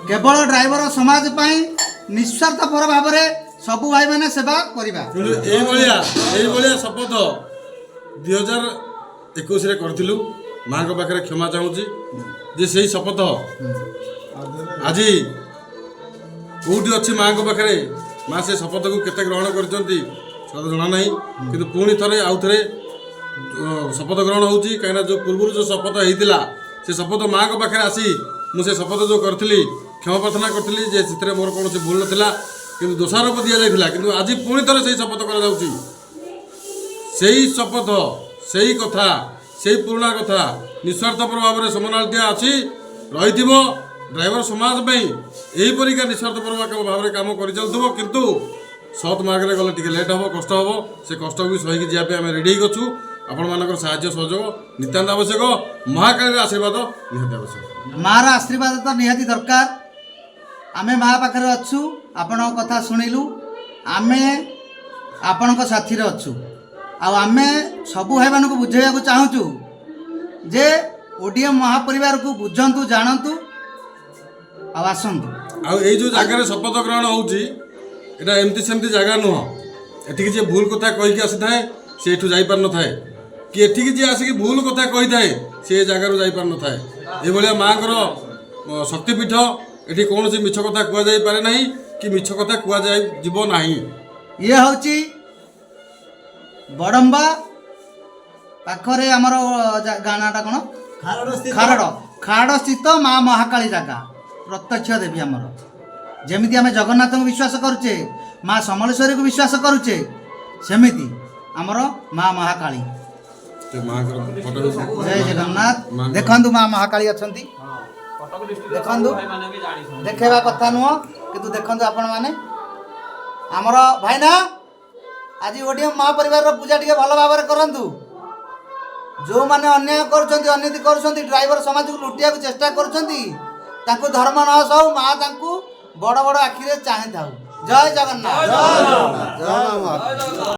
केवल ड्राइवर समाज निस्वार्थपर भाव में सबू भाई मैंने सेवा करवा शपथ 2021 करूँ माँ पाखे क्षमा चाहूँगी जे से शपथ आज कौटी अच्छी माँ पाखे माँ से शपथ को केते ग्रहण कर जना ना कि पुणी थे आउ थे शपथ ग्रहण होची कहीं जो पूर्व जो शपथ होता से शपथ माँ पाखे आसी मुझे शपथ जो करी क्षमा प्रार्थना करी जे मोर कौन भूल नाला कि दोषारोप दि जाता कि आज पुणी थे से शपथ कर शपथ से ही कथा से पुराणा कथा निस्वार्थपर भाव में समानालिटिया अच्छी रही ड्राइवर समाज में यहीपरिका निस्वार्थपर भाव में कम कर चलुव किंतु सत मार्गे गले टे लेट हम कष्ट हम से कष्ट भी सहीकि जावाई आम रेडी होचु आपण मानकर साहाय्य सहयोग नितांत आवश्यक महाकाली आशीर्वाद निहाती आवश्यक मार आशीर्वाद तो निहाती दरकार आमे माँ पाखे अच्छु आपण कथा शुणिलु आमे आपण साथी अच्छु आमे सबू भाई मानक बुझाइया चाहूँ जे ओडीएम महापरिवार को बुझंतु जानतु आसतु आई जो जगह शपथ ग्रहण होची एटा एमती सेमती जगह नुह एठिक जे भूल कथा कहीकि आसी थाए से एठू जाई पार न थाए कि एठिक जे आसिक भूल कथा कही थाए से जगार जाई पार न थाए ए भलिया माँकर शक्तिपीठ एठी कौन सी मिछ कथा कुआ जाई पारे नहीं कि मिछ कथा कुआ जाई जीव नहीं ये होची बड़म्बा पाखरे आमर गानाटा कौन खारड़ खारड़ स्थित माँ महाकाली जगह प्रत्यक्ष देवी आमर जमीती आम जगन्नाथ को विश्वास करुचे माँ समलेश्वरी को विश्वास करुचे सेमिति आमर माँ महाकाली जय जगन्नाथ देखु माँ महाकाली अच्छा देखु देखा कथा नुह कि देखु आपण मैंने आमर भाईना आज ओडीएम महापरिवार पूजा टी भल भाव करूँ जो मैंने अन्याय करनीति कर ड्राइवर समाज को लुटिया चेष्टा कर धर्म न सहु माँ बड़ बड़ आखिरे चाहे था जय जगन्नाथ।